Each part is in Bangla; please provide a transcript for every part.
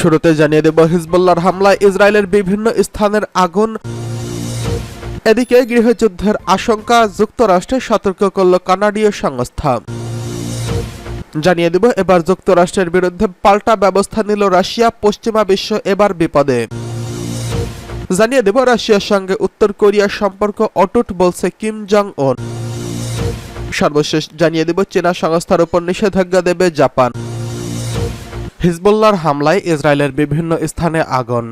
শুরুতে জানিয়ে দেব হিজবুল্লাহর হামলায় ইসরায়েলের বিভিন্ন স্থানের আগুন। এদিকে গৃহযুদ্ধের আশঙ্কা, যুক্তরাষ্ট্রে সতর্ক করল কানাডীয় সংস্থা। জানিয়ে দেব এবার যুক্তরাষ্ট্রের বিরুদ্ধে পাল্টা ব্যবস্থা নিল রাশিয়া, পশ্চিমা বিশ্ব এবার বিপদে। জানিয়ে দেব রাশিয়ার সঙ্গে উত্তর কোরিয়ার সম্পর্ক অটুট বলছে কিম জং উন। সর্বশেষ জানিয়ে দেব চীনা সংস্থার উপর নিষেধাজ্ঞা দেবে জাপান। হিজবুল্লাহর হামলায় ইসরায়েলের বিভিন্ন স্থানে আগুন।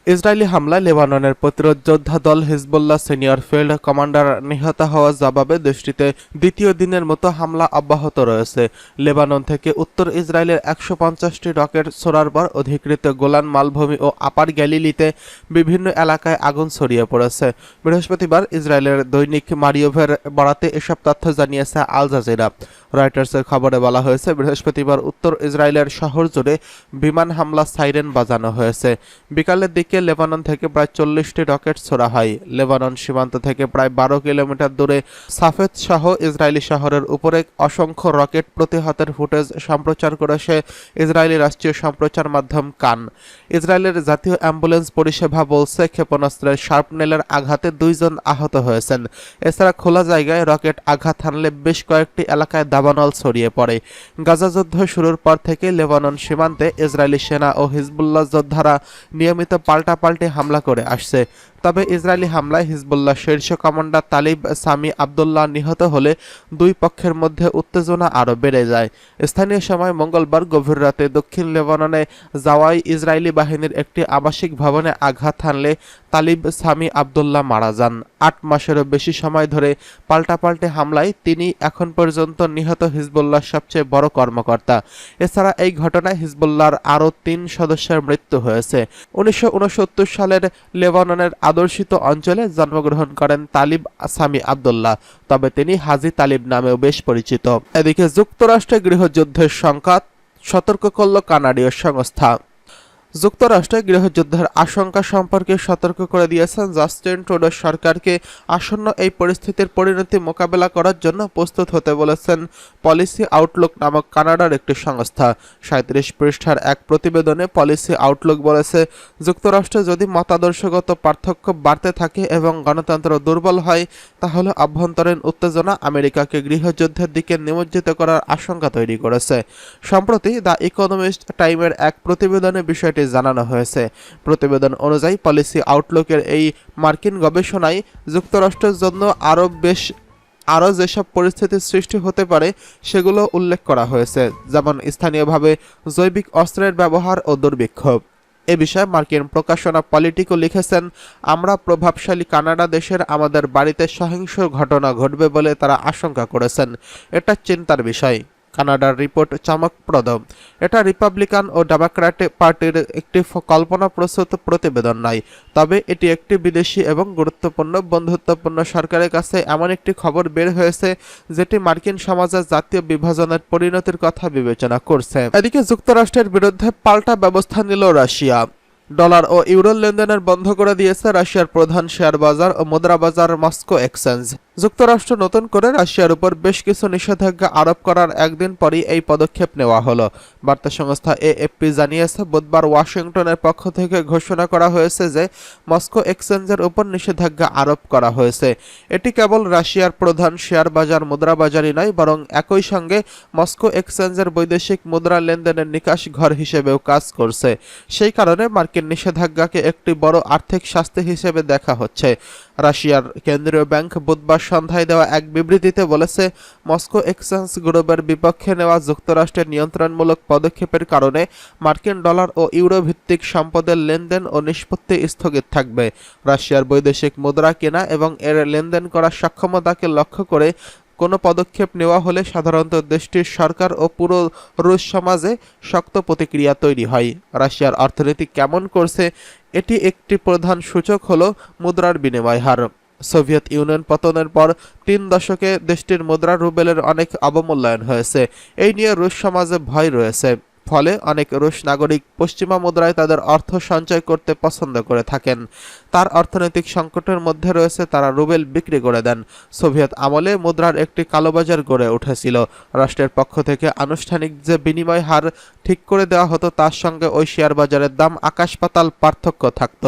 ইসরায়েলি হামলায় লেবাননের প্রতিরোধ যোদ্ধা দল হিজবুল্লাহ সিনিয়র ফিল্ড কমান্ডার নিহত হওয়ার জবাবে দেশটিতে দ্বিতীয় দিনের মতো হামলা অব্যাহত রয়েছে। লেবানন থেকে উত্তর ইসরায়েলের ১৫০টি রকেট ছোড়ার পর অধিকৃত গোলান মালভূমি ও আপার গ্যালিলিতে বিভিন্ন এলাকায় আগুন ছড়িয়ে পড়েছে। বৃহস্পতিবার ইসরায়েলের দৈনিক মারিয়োভের বরাতে এসব তথ্য জানিয়েছে আল জাজিরা। রয়টার্সের খবরে বলা হয়েছে, বৃহস্পতিবার উত্তর ইসরায়েলের শহর জুড়ে বিমান হামলা সাইরেন বাজানো হয়েছে। বিকালের দিকে লেবানন থেকে প্রায় ৪০টি রকেট ছোড়া হয়। লেবানন সীমান্ত থেকে প্রায় ১২ কিলোমিটার দূরে সাফেদ সহ ইসরায়েলি শহরের উপরে অসংখ্য রকেট প্রতিহতের ফুটেজ সম্প্রচার করেছে ইসরায়েলি রাষ্ট্রীয় সম্প্রচার মাধ্যম কান। ইসরায়েলের জাতীয় অ্যাম্বুলেন্স পরিষেবা বলছে, ক্ষেপণাস্ত্রের শার্পনেলের আঘাতে ২ জন আহত হয়েছেন। এছাড়া খোলা জায়গায় রকেট আঘাত হানলে বেশ কয়েকটি এলাকায় দাবানল ছড়িয়ে পড়ে। গাজা যুদ্ধ শুরুর পর থেকে লেবানন সীমান্তে ইসরায়েলি সেনা ও হিজবুল্লাহ যোদ্ধারা নিয়মিত পাল্টাপাল্টি হামলা করে আসছে। তবে ইসরায়েলি হামলায় হিজবুল্লাহ শীর্ষ কমান্ডার তালিব সামি আবদুল্লাহ নিহত হলে দুই পক্ষের মধ্যে উত্তেজনা আরও বেড়ে যায়। স্থানীয় সময় মঙ্গলবার গভীর রাতে দক্ষিণ লেবাননে জাওয়াই ইসরায়েলি বাহিনীর একটি আবাসিক ভবনে আঘাত হানলে তালিব সামি আবদুল্লাহ মারা যান। ৮ মাসেরও বেশি সময় ধরে পাল্টাপাল্টি হামলায় তিনি এখন পর্যন্ত নিহত হিজবুল্লাহর সবচেয়ে বড় কর্মকর্তা। এছাড়া এই ঘটনায় হিজবুল্লাহর আরও ৩ সদস্যের মৃত্যু হয়েছে। ১৯৬৯ সালের লেবাননের আদর্শিত অঞ্চলে জন্মগ্রহণ করেন তালিব সামি আবদুল্লাহ, তবে তিনি হাজি তালিব নামেও বেশ পরিচিত। এদিকে যুক্তরাষ্ট্রে গৃহযুদ্ধের সংঘাত, সতর্ক করল কানাডীয় সংস্থা। যুক্তরাষ্ট্রে গৃহযুদ্ধের আশঙ্কা সম্পর্কে সতর্ক করে দিয়েছেন জাস্টিন ট্রুডো সরকারকে। আসন্ন এই পরিস্থিতির পরিণতি মোকাবেলা করার জন্য প্রস্তুত হতে বলেছেন পলিসি আউটলুক নামক কানাডার একটি সংস্থা। ৩৭ পৃষ্ঠার এক প্রতিবেদনে পলিসি আউটলুক বলেছে, যুক্তরাষ্ট্রে যদি মতাদর্শগত পার্থক্য বাড়তে থাকে এবং গণতন্ত্র দুর্বল হয়, তাহলে অভ্যন্তরীণ উত্তেজনা আমেরিকাকে গৃহযুদ্ধের দিকে নিমজ্জিত করার আশঙ্কা তৈরি করেছে। সম্প্রতি দ্য ইকোনমিস্ট টাইমের এক প্রতিবেদনে বিষয়টি জানানো হয়েছে। প্রতিবেদন অনুযায়ী পলিসি আউটলুকের এই মার্কিন গবেষণায় যুক্তরাষ্ট্রের জন্য আরও যেসব পরিস্থিতির সৃষ্টি হতে পারে সেগুলো উল্লেখ করা হয়েছে, যেমন স্থানীয়ভাবে জৈবিক অস্ত্রের ব্যবহার ও দুর্ভিক্ষ। এ বিষয়ে মার্কিন প্রকাশনা পলিটিকো লিখেছেন, আমরা প্রভাবশালী কানাডা দেশের আমাদের বাড়িতে সহিংস ঘটনা ঘটবে বলে তারা আশঙ্কা করেছেন। এটা চিন্তার বিষয়। কানাডার রিপোর্ট চমকপ্রদ। এটা রিপাবলিকান ও ডেমোক্র্যাট পার্টির একটি কল্পনাপ্রসূত প্রতিবেদন নয়, তবে এটি একটি বিদেশি এবং গুরুত্বপূর্ণ বন্ধুত্বপূর্ণ সরকারের কাছে এমন একটি খবর বের হয়েছে যেটি মার্কিন সমাজের জাতীয় বিভাজনের পরিণতির কথা বিবেচনা করছে। এদিকে যুক্তরাষ্ট্রের বিরুদ্ধে পাল্টা ব্যবস্থা নিল রাশিয়া। ডলার ও ইউরোর লেনদেনের বন্ধ করে দিয়েছে রাশিয়ার প্রধান শেয়ার বাজার ও মুদ্রা বাজার মস্কো এক্সচেঞ্জ। যুক্তরাষ্ট্র নতুন করে রাশিয়ার উপর বেশ কিছু নিষেধাজ্ঞা আরোপ করার একদিন পরই এই পদক্ষেপ নেওয়া হলো। বার্তা সংস্থা এএফপি জানিয়েছে, বুধবার ওয়াশিংটনের পক্ষ থেকে ঘোষণা করা হয়েছে যে মস্কো এক্সচেঞ্জের উপর নিষেধাজ্ঞা আরোপ করা হয়েছে। এটি কেবল রাশিয়ার প্রধান শেয়ার বাজার মুদ্রা বাজারই নয়, বরং একই সঙ্গে মস্কো এক্সচেঞ্জের বৈদেশিক মুদ্রা লেনদেনের নিকাশ ঘর হিসেবেও কাজ করছে। সেই কারণে মার্কিন নিষেধাজ্ঞাকে একটি বড় আর্থিক শাস্তি হিসেবে দেখা হচ্ছে। রাশিয়ার কেন্দ্রীয় ব্যাংক বুধবার সন্ধ্যায় দেওয়া এক বিবৃতিতে বলেছে, মস্কো এক্সচেঞ্জ গ্রুপের বিপক্ষে নেওয়া যুক্তরাষ্ট্রের নিয়ন্ত্রণমূলক পদক্ষেপের কারণে মার্কিন ডলার ও ইউরো ভিত্তিক সম্পদের লেনদেন ও নিষ্পত্তি স্থগিত থাকবে। রাশিয়ার বৈদেশিক মুদ্রা কেনা এবং এর লেনদেন করার সক্ষমতাকে লক্ষ্য করে কোনো পদক্ষেপ নেওয়া হলে সাধারণত দেশটির সরকার ও পুরো রুশ সমাজে শক্ত প্রতিক্রিয়া তৈরি হয়। রাশিয়ার অর্থনীতি কেমন করছে, এটি একটি প্রধান সূচক হলো মুদ্রার বিনিময় হার। সোভিয়েত ইউনিয়ন পতনের পর ৩ দশকে দেশটির মুদ্রা রুবেলের অনেক অবমূল্যায়ন হয়েছে। এই নিয়ে রুশ সমাজে ভয় রয়েছে। ফলে অনেক রুশ নাগরিক পশ্চিমা মুদ্রায় তাদের অর্থ সঞ্চয় করতে পছন্দ করে থাকেন। তার অর্থনৈতিক সংকটের মধ্যে রয়েছে তারা রুবেল বিক্রি করে দেন। সোভিয়েত আমলে মুদ্রার একটি কালোবাজার গড়ে উঠেছিল। রাষ্ট্রের পক্ষ থেকে আনুষ্ঠানিক যে বিনিময় হার ঠিক করে দেওয়া হতো তার সঙ্গে ওই শেয়ার বাজারের দাম আকাশ পাতাল পার্থক্য থাকত।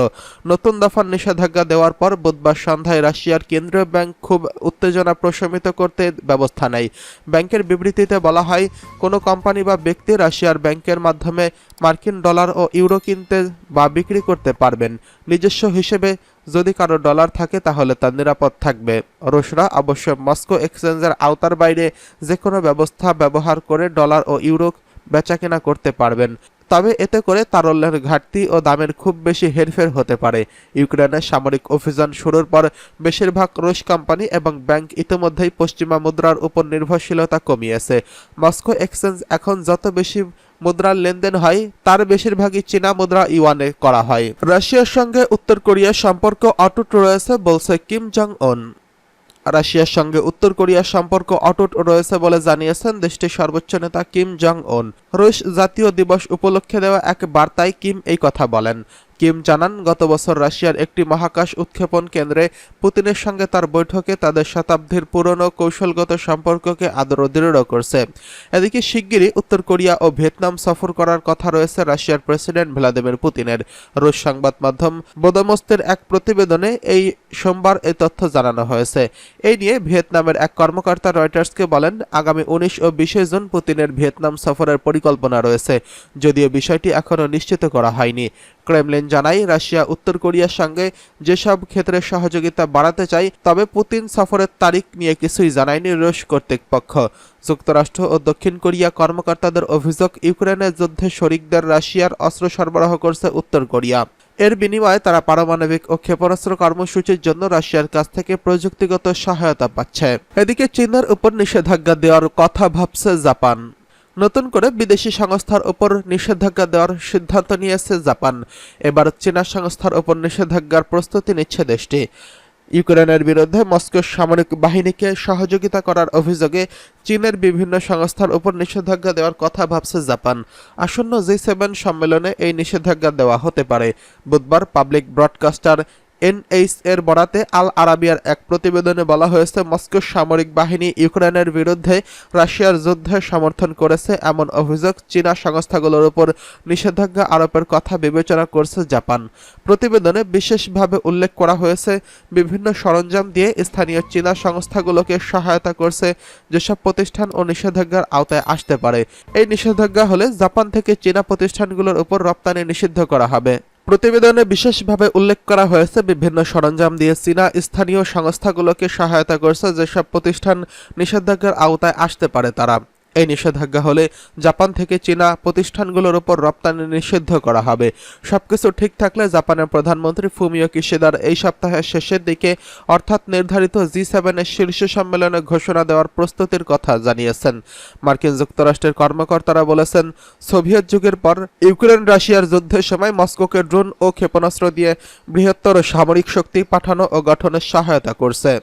নতুন দফার নিষেধাজ্ঞা দেওয়ার পর বুধবার সন্ধ্যায় রাশিয়ার কেন্দ্রীয় ব্যাংক খুব উত্তেজনা প্রশমিত করতে ব্যবস্থা নেয়। ব্যাংকের বিবৃতিতে বলা হয়, কোনো কোম্পানি বা ব্যক্তি রাশিয়ার ব্যাংকের মাধ্যমে মার্কিন ডলার ও ইউরো কিনতে বা বিক্রি করতে পারবেন। নিজস্ব হিসেবে যদি কারো ডলার থাকে তাহলে তা নিরাপদ থাকবে। রুশরা অবশ্য মস্কো এক্সচেঞ্জের আওতার বাইরে যে কোনো ব্যবস্থা ব্যবহার করে ডলার ও ইউরো বেচাকেনা করতে পারবেন। তবে এতে করে তারল্যের ঘাটতি ও দামের খুব বেশি হেরফের হতে পারে। ইউক্রেনের সামরিক অভিযান শুরুর পর বেশিরভাগ রুশ কোম্পানি এবং ব্যাংক ইতিমধ্যেই পশ্চিমা মুদ্রার উপর নির্ভরশীলতা কমিয়েছে। মস্কো এক্সচেঞ্জ এখন যত বেশি মুদ্রার লেনদেন হয় তার বেশিরভাগই চীনা মুদ্রা ইউয়ানে করা হয়। রাশিয়ার সঙ্গে উত্তর কোরিয়ার সম্পর্ক অটুট রয়েছে বলছে কিম জং উন। রাশিয়ার সঙ্গে উত্তর কোরিয়ার সম্পর্ক অটুট রয়েছে বলে জানিয়েছেন দেশটির সর্বোচ্চ নেতা কিম জং উন। রুশ জাতীয় দিবস উপলক্ষে দেওয়া এক বার্তায় কিম এই কথা বলেন। কিম জানান, গত বছর রাশিয়ার একটি মহাকাশ উৎক্ষেপণ কেন্দ্রে পুতিনের সঙ্গে তার বৈঠকে তাদের শতাব্দীর পুরনো কৌশলগত সম্পর্ককে আরও দৃঢ় করছে। এদিকে শিগগিরই উত্তর কোরিয়া ও ভিয়েতনাম সফর করার কথা রয়েছে রাশিয়ার প্রেসিডেন্ট ভ্লাদিমির পুতিনের। রুশ সংবাদ মাধ্যম বোদোমস্তের এক প্রতিবেদনে এই সোমবার এই তথ্য জানানো হয়েছে। এই নিয়ে ভিয়েতনামের এক কর্মকর্তা রয়টার্সকে বলেন, আগামী 19 ও 20 জুন পুতিনের ভিয়েতনাম সফরের পরিকল্পনা রয়েছে, যদিও বিষয়টি এখনও নিশ্চিত করা হয়নি। ক্রেমলিন জানায়, রাশিয়া উত্তর কোরিয়ার সঙ্গে যেসব ক্ষেত্রে সহযোগিতা বাড়াতে চায়, তবে পুতিন সফরের তারিখ নিয়ে কিছুই জানায়নি রুশ কর্তৃপক্ষ। যুক্তরাষ্ট্র ও দক্ষিণ কোরিয়া কর্মকর্তাদের অভিযোগ, ইউক্রেনের যুদ্ধে শরিকদের রাশিয়ার অস্ত্র সরবরাহ করছে উত্তর কোরিয়া। এর বিনিময়ে তারা পারমাণবিক ও ক্ষেপণাস্ত্র কর্মসূচির জন্য রাশিয়ার কাছ থেকে প্রযুক্তিগত সহায়তা পাচ্ছে। এদিকে চীনের উপর নিষেধাজ্ঞা দেওয়ার কথা ভাবছে জাপান। নতুন করে বিদেশি সংস্থার উপর নিষেধাজ্ঞা দেওয়ার সিদ্ধান্ত নিয়েছে জাপান। এবার চীনা সংস্থার উপর নিষেধাজ্ঞার প্রস্তুতি নিচ্ছে দেশটি। ইউক্রেনের বিরুদ্ধে মস্কোর সামরিক বাহিনীকে সহযোগিতা করার অভিযোগে চীনের বিভিন্ন সংস্থার উপর নিষেধাজ্ঞা দেওয়ার কথা ভাবছে জাপান। আসন্ন G7 সম্মেলনে এই নিষেধাজ্ঞা দেওয়া হতে পারে। বুধবার পাবলিক ব্রডকাস্টার NH এর বরাতে আল আরাবিয়ার এক প্রতিবেদনে বলা হয়েছে, মস্কোর সামরিক বাহিনী ইউক্রেনের বিরুদ্ধে রাশিয়ার যুদ্ধে সমর্থন করেছে এমন অভিযোগ চীনা সংস্থাগুলোর উপর নিষেধাজ্ঞা আরোপের কথা বিবেচনা করছে জাপান। প্রতিবেদনে বিশেষভাবে উল্লেখ করা হয়েছে, বিভিন্ন সরঞ্জাম দিয়ে স্থানীয় চীনা সংস্থাগুলোকে সহায়তা করছে যেসব প্রতিষ্ঠান ও নিষেধাজ্ঞার আওতায় আসতে পারে। এই নিষেধাজ্ঞা হলে জাপান থেকে চীনা প্রতিষ্ঠানগুলোর উপর রপ্তানি নিষিদ্ধ করা হবে। প্রতিবেদনে বিশেষভাবে উল্লেখ করা হয়েছে, বিভিন্ন সরঞ্জাম দিয়ে চীনা স্থানীয় সংস্থাগুলোকে সহায়তা করছে যেসব প্রতিষ্ঠান নিষেধাজ্ঞার আওতায় আসতে পারে তারা। এই নিষেধাজ্ঞা হলে জাপান থেকে চীনা প্রতিষ্ঠানগুলোর উপর রপ্তানি নিষিদ্ধ করা হবে। সবকিছু ঠিক থাকলে জাপানের প্রধানমন্ত্রী ফুমিও কিশিদার এই সপ্তাহের শেষের দিকে অর্থাৎ নির্ধারিত G7 এর শীর্ষ সম্মেলনে ঘোষণা দেওয়ার প্রস্তুতির কথা জানিয়েছেন। মার্কিন যুক্তরাষ্ট্রের কর্মকর্তারা বলেছেন, সোভিয়েত যুগের পর ইউক্রেন রাশিয়ার যুদ্ধের সময় মস্কোকে ড্রোন ও ক্ষেপণাস্ত্র দিয়ে বৃহত্তর সামরিক শক্তি পাঠানো ও গঠনের সহায়তা করছে।